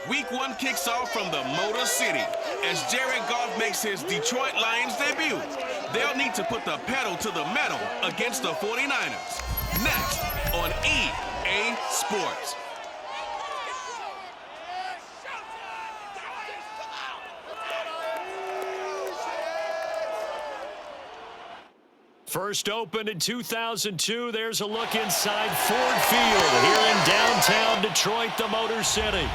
Week 1 kicks off from the Motor City as Jared Goff makes his Detroit Lions debut. They'll need to put the pedal to the metal against the 49ers. Next on EA Sports. First opened in 2002. There's a look inside Ford Field here in downtown Detroit, the Motor City.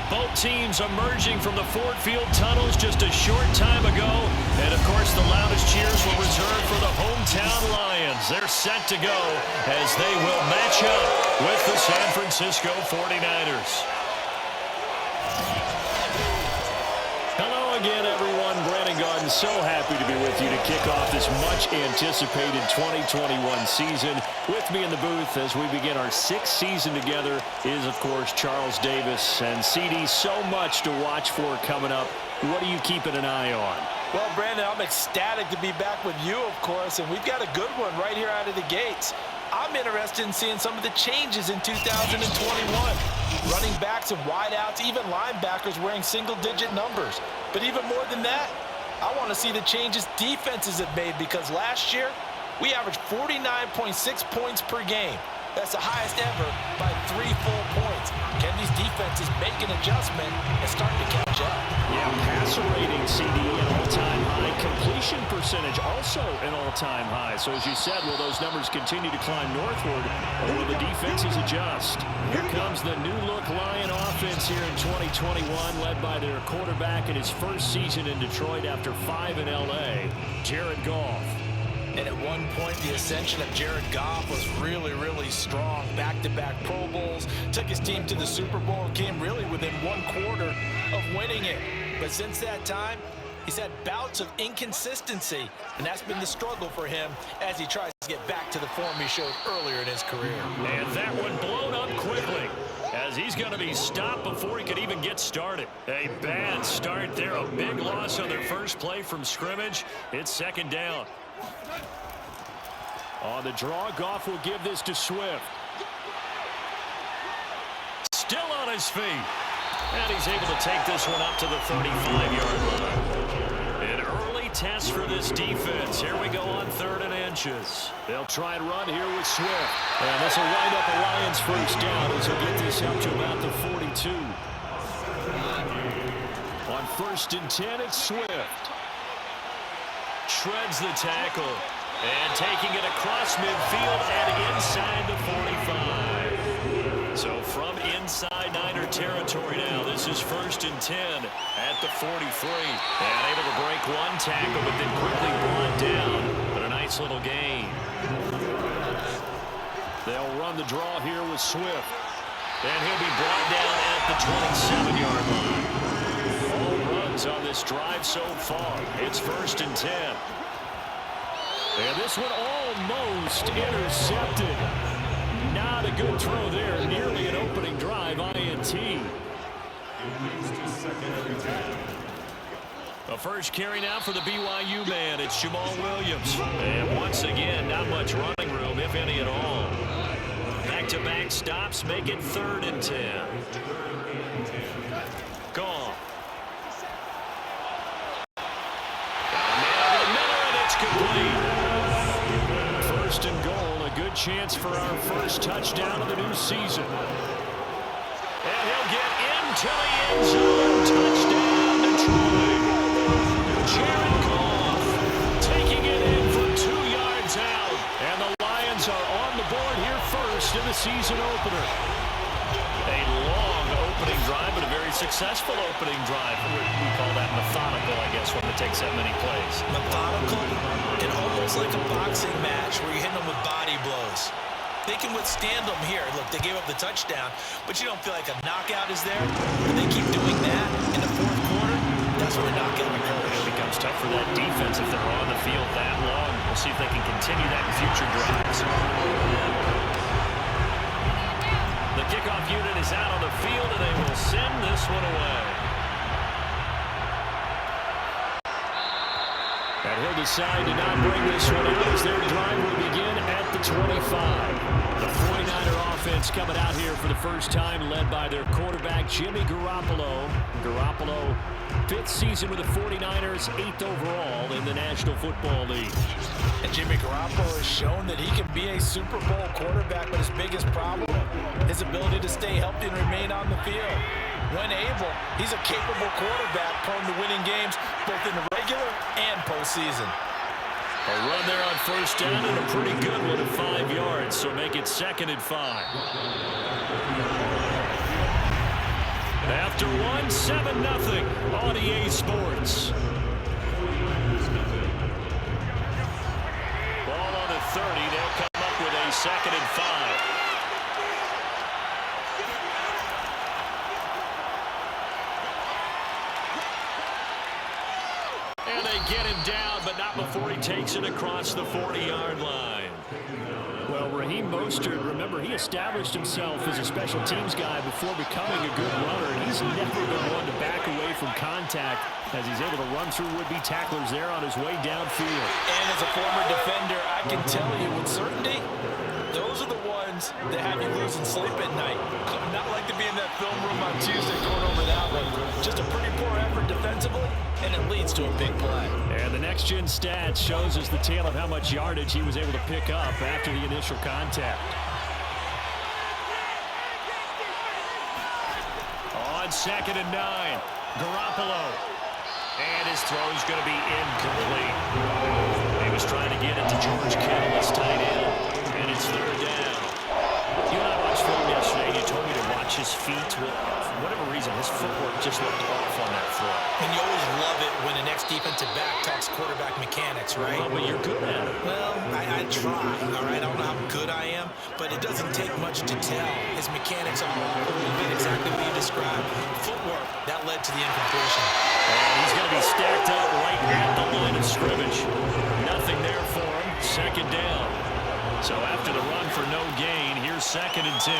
Both teams emerging from the Ford Field tunnels just a short time ago. And, of course, the loudest cheers were reserved for the hometown Lions. They're set to go as they will match up with the San Francisco 49ers. Hello again, everyone. Brandon Gaudin, so happy to be with you to kick off this much-anticipated 2021 season. With me in the booth as we begin our sixth season together is, of course, Charles Davis. And, CD, so much to watch for coming up. What are you keeping an eye on? Well, Brandon, I'm ecstatic to be back with you, of course, and we've got a good one right here out of the gates. I'm interested in seeing some of the changes in 2021. Running backs and wideouts, even linebackers wearing single-digit numbers. But even more than that, I want to see the changes defenses have made because last year, we averaged 49.6 points per game. That's the highest ever by 3 full points. Can these defenses make an adjustment and start to catch up? Yeah, passer rating, CD, an all-time high. Completion percentage also an all-time high. So as you said, will those numbers continue to climb northward, or will the defenses adjust? Here comes the new-look Lion offense here in 2021, led by their quarterback in his first season in Detroit after 5 in L.A., Jared Goff. And at one point, the ascension of Jared Goff was really, really strong. Back-to-back Pro Bowls, took his team to the Super Bowl, and came really within 1 quarter of winning it. But since that time, he's had bouts of inconsistency, and that's been the struggle for him as he tries to get back to the form he showed earlier in his career. And that one blown up quickly, as he's going to be stopped before he could even get started. A bad start there, a big loss on their first play from scrimmage. It's second down. On the draw, Goff will give this to Swift. Still on his feet. And he's able to take this one up to the 35-yard line. An early test for this defense. Here we go on 3rd and inches. They'll try and run here with Swift. And this will wind up a Lions first down as he'll get this up to about the 42. On 1st and 10, it's Swift. Shreds the tackle. And taking it across midfield and inside the 45. So from inside Niner territory now, this is 1st and 10 at the 43. And able to break one tackle, but then quickly brought down. But a nice little gain. They'll run the draw here with Swift. And he'll be brought down at the 27-yard line. All runs on this drive so far. It's 1st and 10. And this one almost intercepted. Not a good throw there. Nearly an opening drive, INT. The first carry now for the BYU man. It's Jamal Williams. And once again, not much running room, if any at all. Back-to-back stops make it 3rd and 10. Goff. Got a man over the middle, and it's complete. 1st and goal, a good chance for our first touchdown of the new season. And he'll get into the end zone. Touchdown, Detroit. Jared Goff taking it in from 2 yards out. And the Lions are on the board here first in the season opener. A long opening drive, but a very successful opening drive. We call that methodical, I guess, when it takes that many plays. Methodical and almost like a boxing match where you're hitting them with body blows. They can withstand them here. Look, they gave up the touchdown, but you don't feel like a knockout is there. And they keep doing that in the 4th quarter. That's when a knockout occurs. It becomes tough for that defense if they're on the field that long. We'll see if they can continue that in future drives. The kickoff unit is out on the field, and they will send this one away. And he'll decide to not bring this one out as their drive will begin at the 25. The 49er offense coming out here for the first time, led by their quarterback, Jimmy Garoppolo. Garoppolo, 5th season with the 49ers, 8th overall in the National Football League. And Jimmy Garoppolo has shown that he can be a Super Bowl quarterback, but his biggest problem, his ability to stay healthy and remain on the field. When able, he's a capable quarterback prone to winning games both in the regular and postseason. A run there on first down and a pretty good one at 5 yards, so make it 2nd and 5. After one, 7-0 on EA Sports. Ball on the 30. They'll come up with a 2nd and 5. And they get him down, but not before he takes it across the 40-yard line. Well, Raheem Mostert, remember, he established himself as a special teams guy before becoming a good runner, and he's never been one to back away from contact as he's able to run through would-be tacklers there on his way downfield. And as a former defender, I can tell you with certainty, those are the ones that have you losing sleep at night. Not like to be in that film room on Tuesday going over that one. Just a pretty poor effort defensively, and it leads to a big play. And the next-gen stats shows us the tale of how much yardage he was able to pick up after the initial contact. On 2nd and 9, Garoppolo. And his throw's going to be incomplete. He was trying to get it to George Kittle, his tight end, and it's 3rd down. You and I watched film yesterday, and you told me to watch his feet. For whatever reason, his footwork just looked off on that throw. And you always love it when an ex-defensive back talks quarterback mechanics, right? Well, but you're good at it. Well, I try, all right? I don't know how good I am, but it doesn't take much to tell. His mechanics are off a little bit, exactly what you described. Footwork, that led to the incompletion. And he's going to be stacked up right at the line of scrimmage. Nothing there for him. 2nd down. So after the run for no gain, here's 2nd and 10.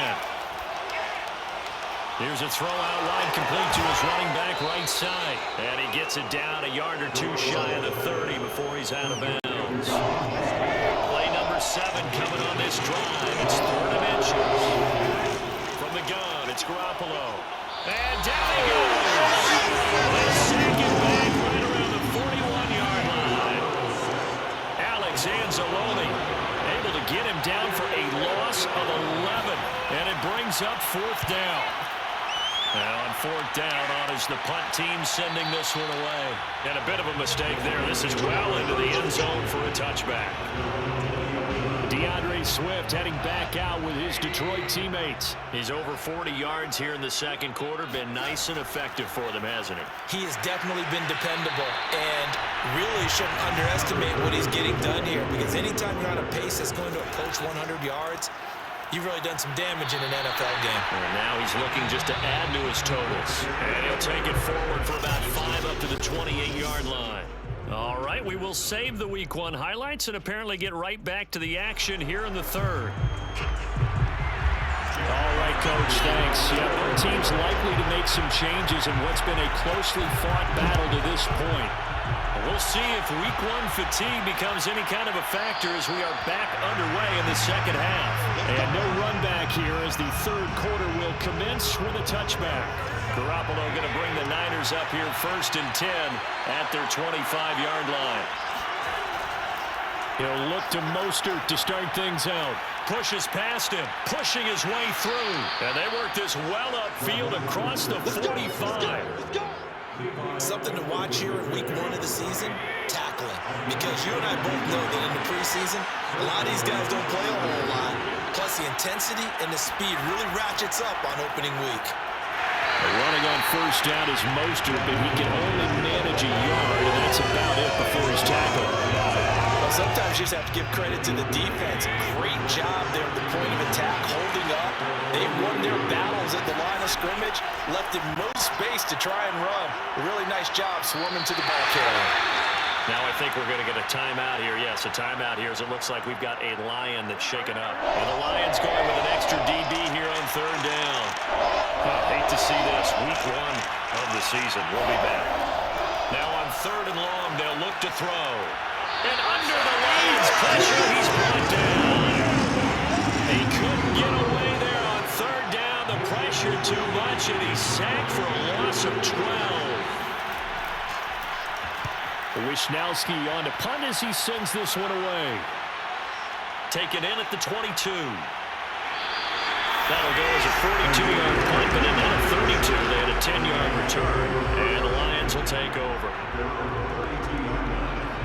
Here's a throw out wide, complete to his running back right side. And he gets it down a yard or two shy of the 30 before he's out of bounds. Play number 7 coming on this drive. It's 3rd and inches. From the gun, it's Garoppolo. And down he goes. The second back right around the 41-yard line. Alex Anzalone able to get him down for a loss of 11. And it brings up 4th down. Now on 4th down, on is the punt team sending this one away. And a bit of a mistake there. This is well into the end zone for a touchback. DeAndre Swift heading back out with his Detroit teammates. He's over 40 yards here in the 2nd quarter. Been nice and effective for them, hasn't he? He has definitely been dependable and really shouldn't underestimate what he's getting done here, because anytime you're on a pace that's going to approach 100 yards, you've really done some damage in an NFL game. And now he's looking just to add to his totals. And he'll take it forward for about 5 up to the 28-yard line. All right, we will save the Week 1 highlights and apparently get right back to the action here in the 3rd. All right, Coach, thanks. Yeah, our team's likely to make some changes in what's been a closely fought battle to this point. We'll see if Week 1 fatigue becomes any kind of a factor as we are back underway in the 2nd half. And no run back here as the 3rd quarter will commence with a touchback. Garoppolo going to bring the Niners up here 1st and 10 at their 25-yard line. He'll look to Mostert to start things out. Pushes past him, pushing his way through. And they work this well upfield across the 45. Something to watch here in Week 1 of the season, tackling. Because you and I both know that in the preseason, a lot of these guys don't play a whole lot. Plus the intensity and the speed really ratchets up on opening week. Running on 1st down is Mostert, but he can only manage a yard, and that's about it before he's tackled. Well, sometimes you just have to give credit to the defense. Great job there at the point of attack, holding up. They won their battles at the line of scrimmage, left him no space to try and run. A really nice job swarming to the ball carrier. Now I think we're going to get a timeout here. Yes, a timeout here as it looks like we've got a Lion that's shaken up. And the Lions going with an extra DB here on 3rd down. Hate to see this. Week 1 of the season. We'll be back. Now on 3rd and long, they'll look to throw. And under the Lions' pressure, he's brought down. He couldn't get away there pressure too much, and he's sacked for a loss of 12. Wishnowski on to punt as he sends this one away. Taken in at the 22. That'll go as a 42-yard punt, but in at a 32. They had a 10-yard return, and the Lions will take over.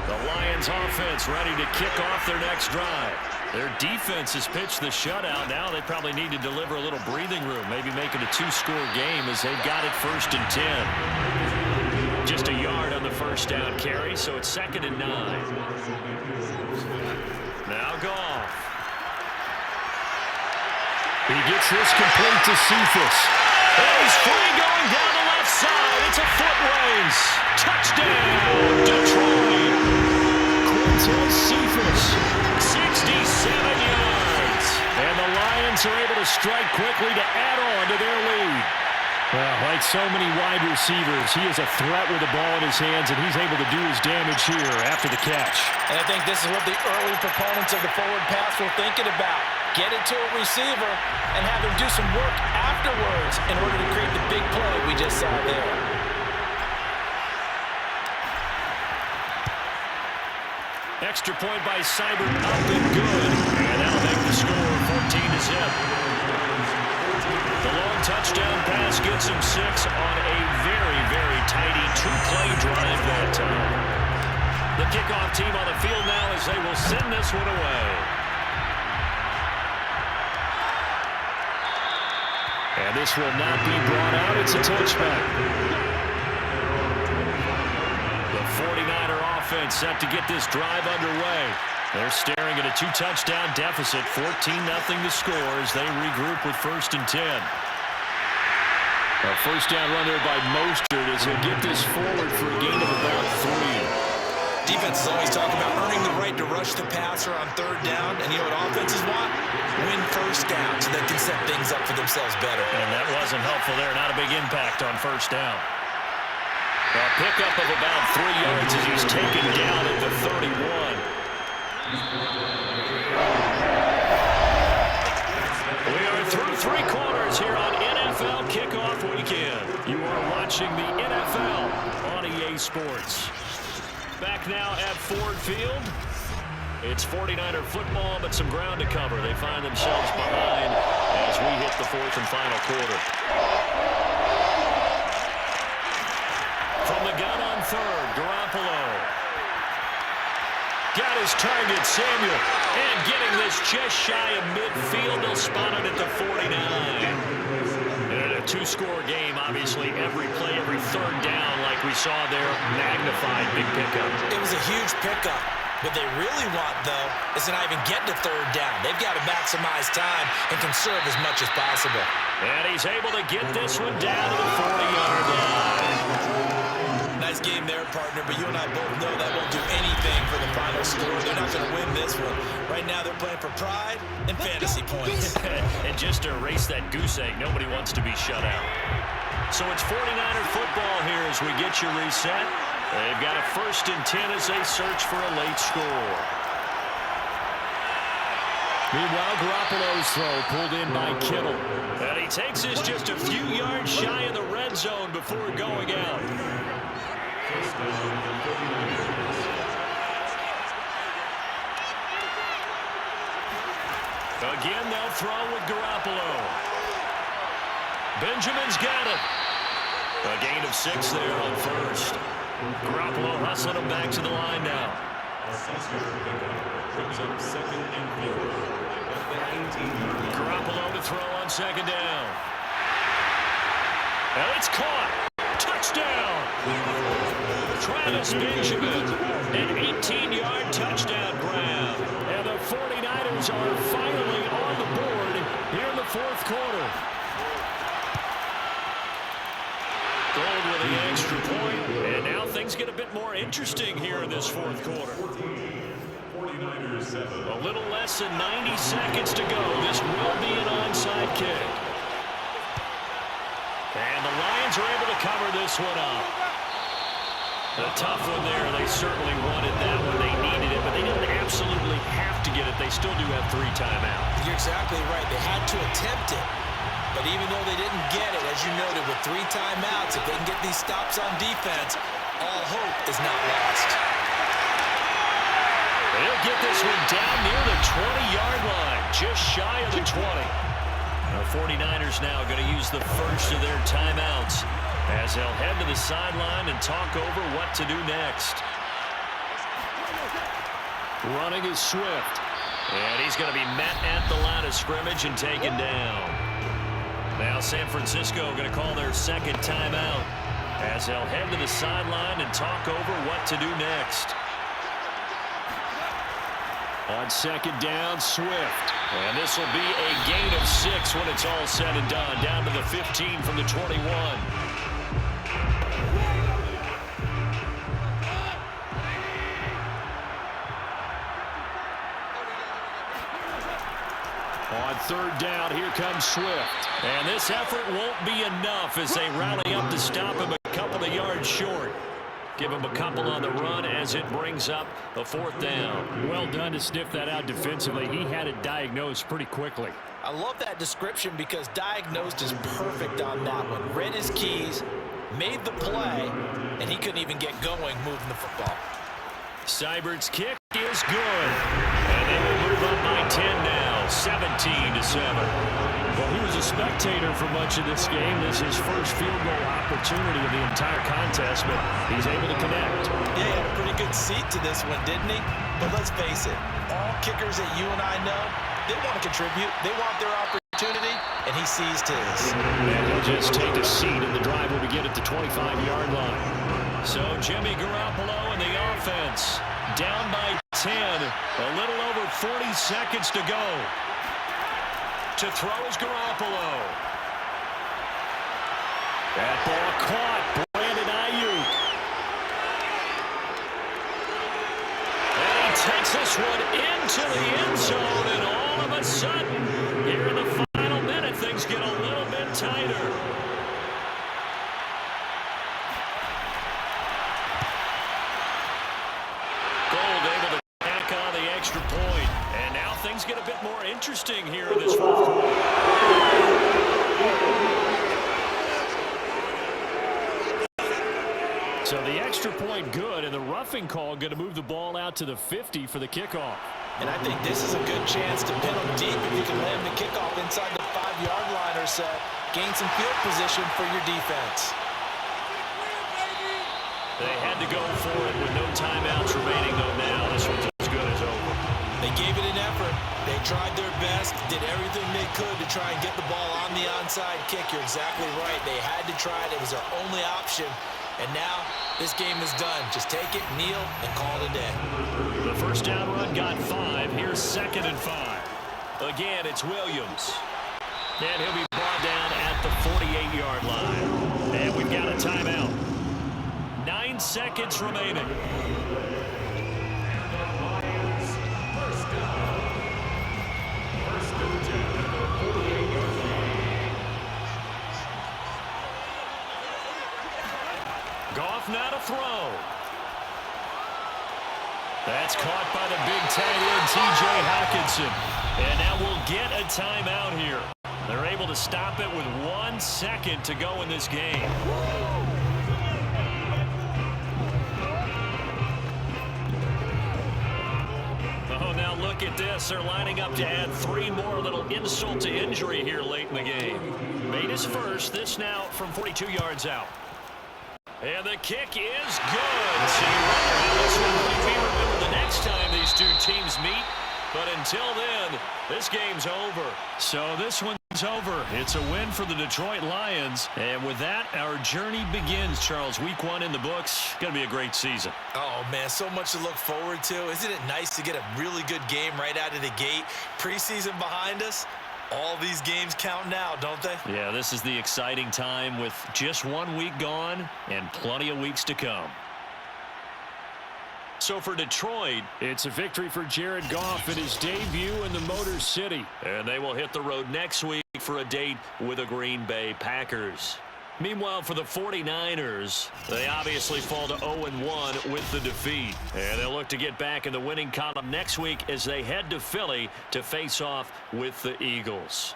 The Lions offense ready to kick off their next drive. Their defense has pitched the shutout. Now they probably need to deliver a little breathing room, maybe make it a 2-score game as they've got it 1st and 10. Just a yard on the first down carry, so it's 2nd and 9. Now Goff. He gets this complete to Cephas. And he's free going down the left side. It's a foot race. Touchdown, Detroit. Quintez Cephas, 67 yards. And the Lions are able to strike quickly to add on to their lead. Well, like so many wide receivers, he is a threat with the ball in his hands, and he's able to do his damage here after the catch. And I think this is what the early proponents of the forward pass were thinking about. Get it to a receiver and have him do some work afterwards in order to create the big play we just saw there. Extra point by Seibert, up and good. And that'll make the score 14-0. The long touchdown pass gets him 6 on a very, very tidy 2-play drive that time. The kickoff team on the field now as they will send this one away. And this will not be brought out. It's a touchback. The 49er offense set to get this drive underway. They're staring at a 2-touchdown deficit, 14-0 the score as they regroup with 1st and 10. A first down run there by Mostert as he'll get this forward for a gain of about 3. Defenses always talk about earning the right to rush the passer on 3rd down, and you know what offenses want? Win 1st down so they can set things up for themselves better. And that wasn't helpful there. Not a big impact on 1st down. A pickup of about 3 yards as he's taken down at the 31. We are through 3 quarters here on NFL Kickoff Weekend. You are watching the NFL on EA Sports. Back now at Ford Field. It's 49er football, but some ground to cover. They find themselves behind as we hit the 4th and final quarter. From the gun on 3rd, Garoppolo. Got his target, Samuel. And getting this just shy of midfield. They'll spot it at the 49. And a 2-score game, obviously, every play, every 3rd down, like we saw there, magnified big pickup. It was a huge pickup. What they really want, though, is to not even get to 3rd down. They've got to maximize time and conserve as much as possible. And he's able to get this one down to the 40-yard line. Nice game there, partner, but you and I both know that won't do anything for the final score. They're not going to win this one. Right now, they're playing for pride and fantasy points. And just to erase that goose egg, nobody wants to be shut out. So it's 49er football here as we get you reset. They've got a 1st and 10 as they search for a late score. Meanwhile, Garoppolo's throw pulled in by Kittle. And he takes this just a few yards shy of the red zone before going out. Again, they'll throw with Garoppolo. Benjamin's got it. A gain of 6 there on 1st. Garoppolo hustling him back to the line now. Garoppolo to throw on 2nd down. And it's caught. Touchdown. Travis Benjamin, an 18-yard touchdown grab. And the 49ers are finally on the board here in the 4th quarter. Gold with the extra point, and now things get a bit more interesting here in this 4th quarter. A little less than 90 seconds to go. This will be an onside kick. And the Lions are able to cover this one up. A tough one there. They certainly wanted that one. They needed it, but they didn't absolutely have to get it. They still do have 3 timeouts. You're exactly right. They had to attempt it. But even though they didn't get it, as you noted, with 3 timeouts, if they can get these stops on defense, all hope is not lost. They'll get this one down near the 20-yard line, just shy of the 20. The 49ers now going to use the first of their timeouts as they'll head to the sideline and talk over what to do next. Running is Swift. And he's going to be met at the line of scrimmage and taken down. Now San Francisco going to call their second timeout as they'll head to the sideline and talk over what to do next. On second down, Swift. And this will be a gain of 6 when it's all said and done. Down to the 15 from the 21. On third down, here comes Swift. And this effort won't be enough as they rally up to stop him a couple of yards short. Give him a couple on the run as it brings up a 4th down. Well done to sniff that out defensively. He had it diagnosed pretty quickly. I love that description because diagnosed is perfect on that one. Read his keys, made the play, and he couldn't even get going moving the football. Seibert's kick is good. And they will move up by 10 now, 17-7. Well, he was a spectator for much of this game. This is his first field goal opportunity of the entire contest, but he's able to connect. Yeah, he had a pretty good seat to this one, didn't he? But let's face it, all kickers that you and I know, they want to contribute. They want their opportunity, and he seized his. And he'll just take a seat, and the drive will begin at the 25-yard line. So Jimmy Garoppolo and the offense down by 10. A little over 40 seconds to go. To throw is Garoppolo. That ball caught. Brandon Ayuk. And he takes this one into the end zone. And all of a sudden, here in the final minute, things get a little bit tighter. Gold able to tack on the extra point. And now things get a bit more interesting here in this fourth quarter. So the extra point good, and the roughing call going to move the ball out to the 50 for the kickoff. And I think this is a good chance to pin them deep if you can land the kickoff inside the 5-yard line or so. Gain some field position for your defense. They had to go for it with no timeouts remaining, though, now. This one's as good as over. They gave it an effort. They tried their best, did everything they could to try and get the ball on the onside kick. You're exactly right. They had to try it. It was their only option. And now this game is done. Just take it, kneel, and call it a day. The first down run got 5. Here's 2nd and 5. Again, it's Williams. And he'll be brought down at the 48-yard line. And we've got a timeout. 9 seconds remaining. Goff now to throw. That's caught by the big tight end, T.J. Hockenson. And now we'll get a timeout here. They're able to stop it with 1 second to go in this game. Oh, now look at this. They're lining up to add 3 more. A little insult to injury here late in the game. Made his first. This now from 42 yards out. And the kick is good. So you wonder how this one might be remembered the next time these two teams meet. But until then, this game's over. So this one's over. It's a win for the Detroit Lions. And with that, our journey begins, Charles. Week 1 in the books. Going to be a great season. Oh, man, so much to look forward to. Isn't it nice to get a really good game right out of the gate? Preseason behind us. All these games count now, don't they? Yeah, this is the exciting time with just 1 week gone and plenty of weeks to come. So for Detroit, It's a victory for Jared Goff in his debut in the Motor City. and they will hit the road next week for a date with the Green Bay Packers. Meanwhile, for the 49ers, they obviously fall to 0-1 with the defeat. And they'll look to get back in the winning column next week as they head to Philly to face off with the Eagles.